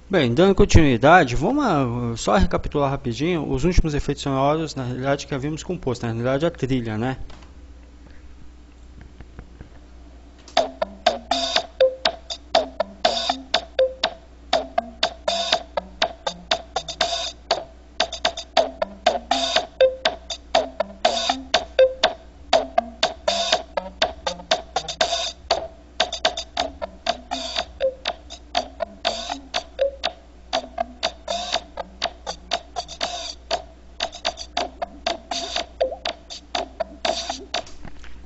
Bem, dando continuidade, vamos só recapitular rapidinho os últimos efeitos sonoros, na realidade, que havíamos composto, na realidade a trilha, né?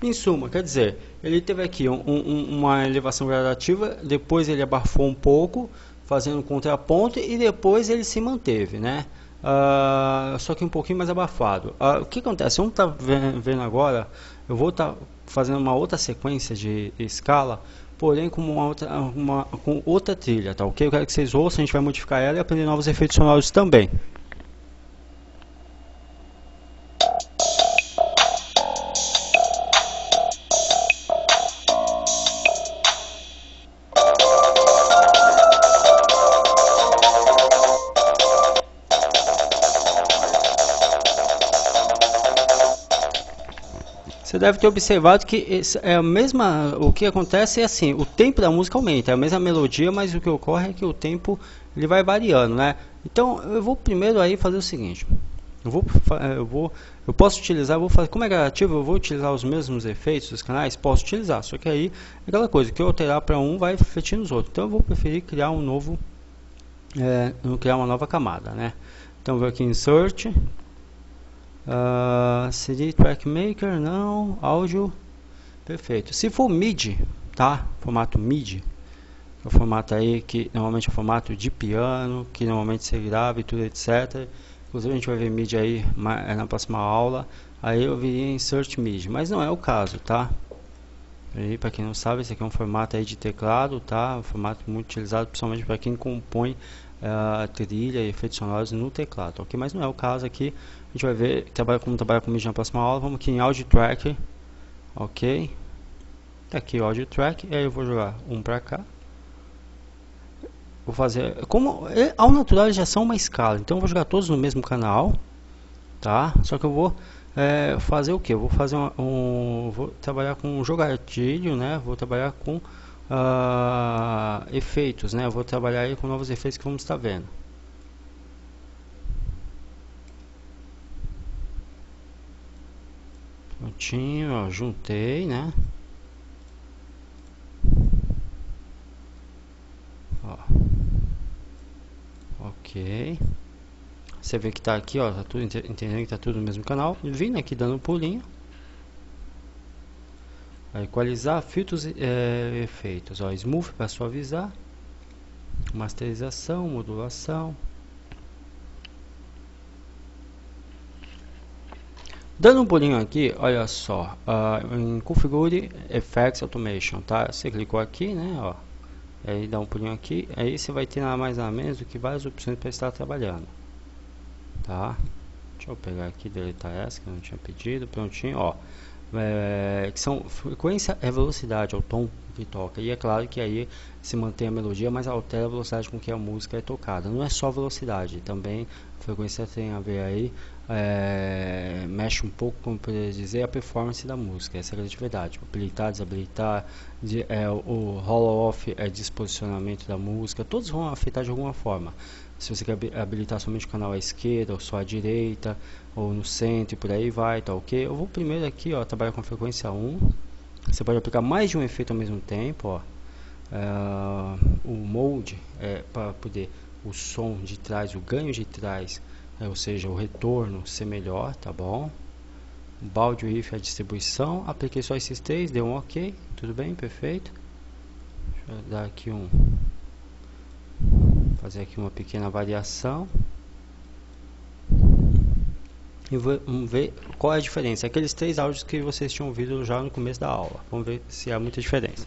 Em suma, quer dizer, ele teve aqui uma elevação gradativa, depois ele abafou um pouco, fazendo um contraponto, e depois ele se manteve, né? Só que um pouquinho mais abafado. O que acontece? Vamos estar vendo agora, eu vou estar fazendo uma outra sequência de escala, porém com com outra trilha, tá ok? Eu quero que vocês ouçam, a gente vai modificar ela e aprender novos efeitos sonoros também. Você deve ter observado que é a mesma, o que acontece é assim, o tempo da música aumenta, é a mesma melodia, mas o que ocorre é que o tempo ele vai variando, né? Então eu vou primeiro aí fazer o seguinte, eu posso utilizar, vou fazer como é gradativo, eu vou utilizar os mesmos efeitos dos canais, posso utilizar, só que aí é aquela coisa que eu alterar para um vai refletir nos outros. Então eu vou preferir criar um novo, criar uma nova camada, né? Então eu vou aqui em Insert. CD Track Maker, não, áudio, perfeito. Se for MIDI, tá? Formato MIDI, é o formato aí que normalmente é o formato de piano, que normalmente se grava e tudo, etc. Inclusive a gente vai ver MIDI aí na próxima aula. Aí eu viria Insert MIDI, mas não é o caso, tá? Aí, para quem não sabe, esse aqui é um formato aí de teclado, tá? Um formato muito utilizado principalmente para quem compõe trilha e efeitos sonoros no teclado, ok? Mas não é o caso aqui. A gente vai ver como trabalhar com MIDI na próxima aula. Vamos aqui em Audio Track, ok? Tá aqui o Audio Track, e aí eu vou jogar um para cá. Vou fazer, como ao natural eles já são uma escala, então eu vou jogar todos no mesmo canal, tá? Só que eu vou fazer o que? Eu vou fazer vou trabalhar com jogatilho, né? Vou trabalhar com efeitos, né? Eu vou trabalhar aí com novos efeitos que vamos estar vendo. Prontinho, ó, juntei, né? Ó. Ok. Você vê que tá aqui, ó, tá tudo entendendo que tá tudo no mesmo canal. Vindo aqui dando um pulinho. Equalizar, filtros e efeitos, ó, smooth para suavizar, masterização, modulação. Dando um pulinho aqui, olha só, em Configure Effects Automation, tá? Você clicou aqui, né, ó, aí dá um pulinho aqui, aí você vai ter nada mais nada menos do que várias opções para estar trabalhando, tá? Deixa eu pegar aqui, deletar essa que eu não tinha pedido, prontinho, ó. Que são frequência e velocidade, é o tom que toca, e é claro que aí se mantém a melodia, mas altera a velocidade com que a música é tocada. Não é só velocidade, também a frequência tem a ver aí, mexe um pouco, como poderia dizer, a performance da música, essa é a grande verdade. Habilitar, desabilitar, o roll-off é disposicionamento da música, todos vão afetar de alguma forma. Se você quer habilitar somente o canal à esquerda, ou só à direita, ou no centro e por aí vai, tá ok? Eu vou primeiro aqui, ó, trabalhar com frequência 1. Você pode aplicar mais de um efeito ao mesmo tempo, ó. O mode é para poder o som de trás, o ganho de trás, ou seja, o retorno ser melhor, tá bom? Balde if a distribuição, apliquei só esses três, deu um ok, tudo bem, perfeito. Deixa eu dar aqui fazer aqui uma pequena variação e vamos ver qual é a diferença. Aqueles três áudios que vocês tinham ouvido já no começo da aula, vamos ver se há muita diferença.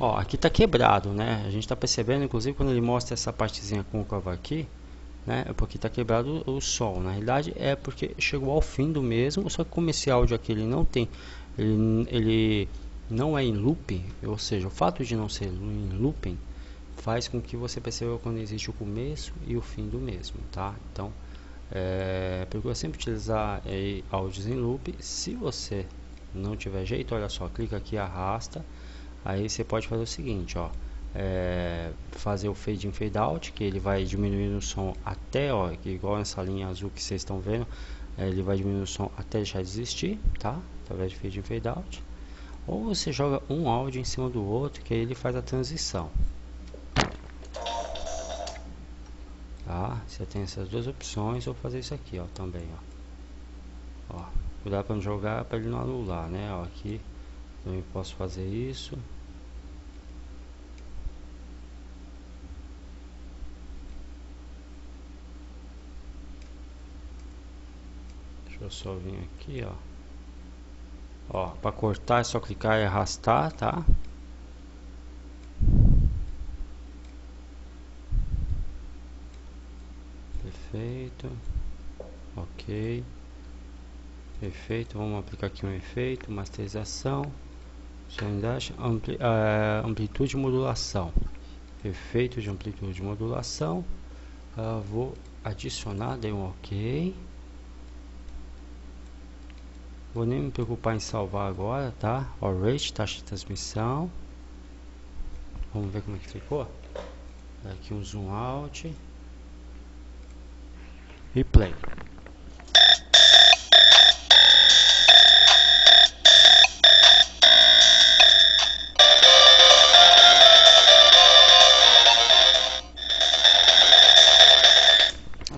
Ó, aqui tá quebrado, né? A gente tá percebendo, inclusive quando ele mostra essa partezinha côncava aqui, né? É porque está quebrado o som. Na realidade é porque chegou ao fim do mesmo, só que como esse áudio aqui ele não tem, ele não é em looping, ou seja, o fato de não ser em looping faz com que você perceba quando existe o começo e o fim do mesmo, tá? Então, procura sempre utilizar áudios em loop. Se você não tiver jeito, olha só, clica aqui, arrasta, aí você pode fazer o seguinte, ó, fazer o fade in, fade out, que ele vai diminuindo o som até, ó, que igual nessa linha azul que vocês estão vendo, ele vai diminuir o som até deixar de existir, tá? Através de fade in, fade out. Ou você joga um áudio em cima do outro, que aí ele faz a transição. Tá? Você tem essas duas opções, ou fazer isso aqui, ó, também, ó. Cuidado para não jogar, para ele não anular, né? Ó, aqui também posso fazer isso. Deixa eu só vir aqui, ó, para cortar é só clicar e arrastar, tá? Perfeito, ok, perfeito. Vamos aplicar aqui um efeito, masterização, amplitude e modulação, efeito de amplitude e modulação. Vou adicionar, dei um ok. Vou nem me preocupar em salvar agora, tá? Ó, rate, taxa de transmissão. Vamos ver como é que ficou. Aqui um zoom out. Replay.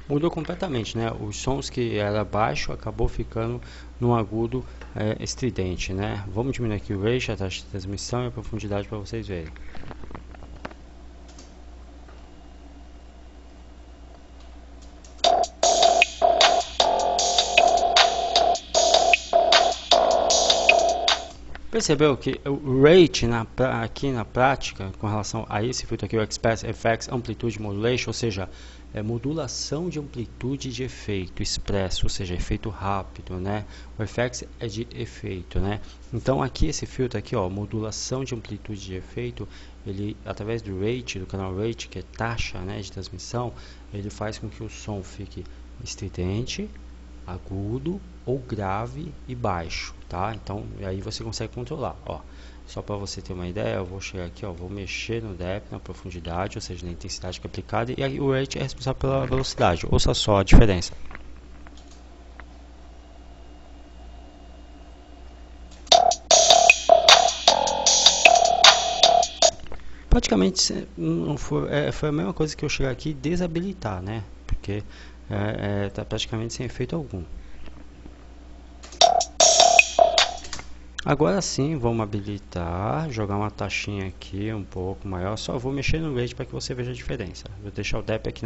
Mudou completamente, né? Os sons que era baixo acabou ficando no agudo estridente, né? Vamos diminuir aqui o ratio, a taxa de transmissão e a profundidade para vocês verem. Percebeu que o rate aqui na prática, com relação a esse filtro aqui, o Express Effects Amplitude Modulation, ou seja, modulação de amplitude de efeito expresso, ou seja, efeito rápido, né? O Effects é de efeito, né? Então aqui esse filtro aqui, ó, modulação de amplitude de efeito, ele através do rate, do canal rate, que é taxa, né, de transmissão, ele faz com que o som fique estridente, agudo ou grave e baixo, tá? Então aí você consegue controlar, ó. Só para você ter uma ideia, eu vou chegar aqui, ó, vou mexer no depth, na profundidade, ou seja, na intensidade que é aplicada, e aí o rate é responsável pela velocidade. Ouça só a diferença. Praticamente foi a mesma coisa que eu chegar aqui e desabilitar, né? Porque tá praticamente sem efeito algum. Agora sim, vamos habilitar, jogar uma taxinha aqui um pouco maior. Só vou mexer no rate para que você veja a diferença. Vou deixar o depth aqui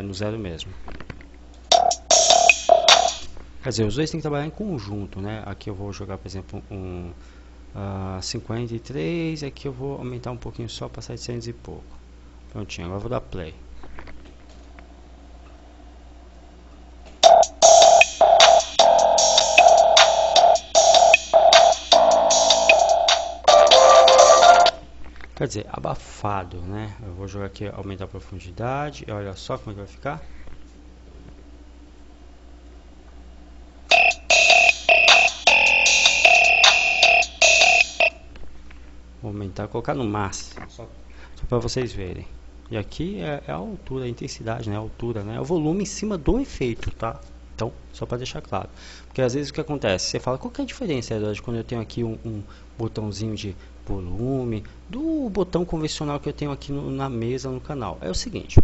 no zero mesmo. Quer dizer, os dois tem que trabalhar em conjunto, né? Aqui eu vou jogar, por exemplo, um 53, aqui eu vou aumentar um pouquinho só para 700 e pouco. Prontinho, agora eu vou dar play. Quer dizer, abafado, né? Eu vou jogar aqui, aumentar a profundidade, e olha só como é que vai ficar. Vou aumentar, colocar no máximo, só para vocês verem. E aqui é a altura, a intensidade, né? A altura, né? O volume em cima do efeito, tá? Então, só para deixar claro. Porque às vezes o que acontece? Você fala, qual que é a diferença, Eduardo, quando eu tenho aqui um botãozinho de volume, do botão convencional que eu tenho aqui na mesa, no canal? É o seguinte.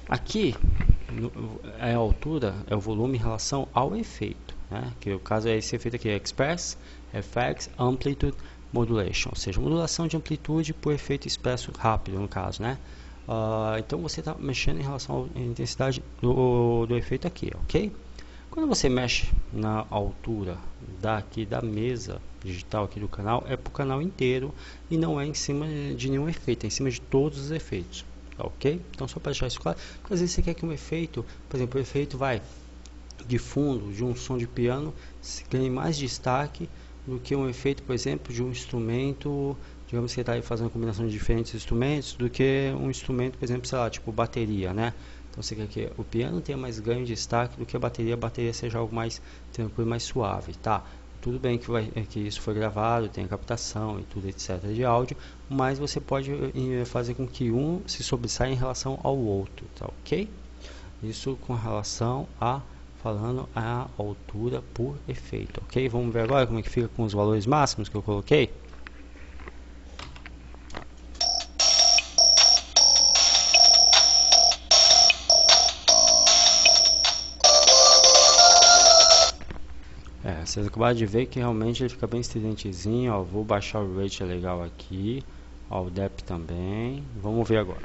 Aqui, é a altura, é o volume em relação ao efeito, né? Que o caso é esse efeito aqui, Express Effects Amplitude Modulation, ou seja, modulação de amplitude por efeito expresso rápido, no caso, né? Então você está mexendo em relação à intensidade do efeito aqui, ok? Quando você mexe na altura da mesa digital aqui do canal, é para o canal inteiro e não é em cima de nenhum efeito, é em cima de todos os efeitos, tá ok? Então só para deixar isso claro, porque às vezes você quer que um efeito, por exemplo, o efeito vai de fundo de um som de piano ganhe mais destaque do que um efeito, por exemplo, de um instrumento, digamos que está aí fazendo combinação de diferentes instrumentos, do que um instrumento, por exemplo, sei lá, tipo bateria, né? Então você quer que o piano tenha mais ganho de destaque do que a bateria seja algo mais tranquilo, mais suave, tá? Tudo bem que isso foi gravado, tem a captação e tudo, etc. de áudio, mas você pode fazer com que um se sobressaia em relação ao outro, tá ok? Isso com relação a falando a altura por efeito, ok? Vamos ver agora como é que fica com os valores máximos que eu coloquei. Vocês acabaram de ver que realmente ele fica bem estridentezinho, ó. Vou baixar o rate legal aqui, ó, o depth também. Vamos ver agora.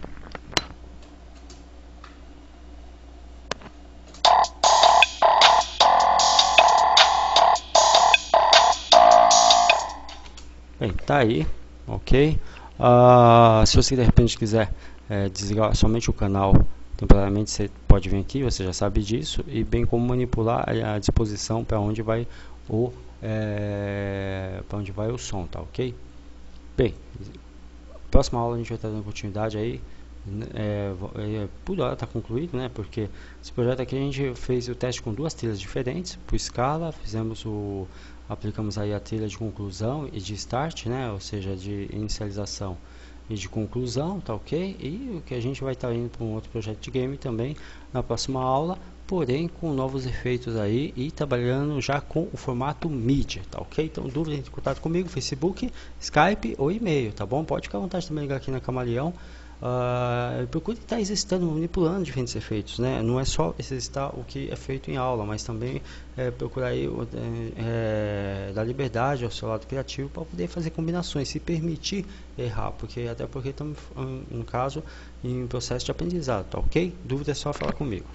Bem, tá aí, ok? Se você de repente quiser desligar somente o canal temporariamente, você pode vir aqui, você já sabe disso, e bem como manipular a disposição para onde vai o som, tá ok? Bem, próxima aula a gente vai estar dando continuidade aí. Por hora está concluído, né? Porque esse projeto aqui a gente fez o teste com duas trilhas diferentes, por escala, aplicamos aí a trilha de conclusão e de start, né? Ou seja, de inicialização e de conclusão, tá ok? E o que a gente vai estar indo para um outro projeto de game também na próxima aula, porém com novos efeitos aí e trabalhando já com o formato mídia, tá ok? Então dúvida, entre em contato comigo, Facebook, Skype ou e-mail, tá bom? Pode ficar à vontade também ligar aqui na Camaleão. Procure estar exercitando, manipulando diferentes efeitos, né? Não é só exercitar o que é feito em aula, mas também procurar aí, dar liberdade ao seu lado criativo para poder fazer combinações, se permitir errar, até porque estamos no caso em processo de aprendizado, tá ok? Dúvida é só falar comigo.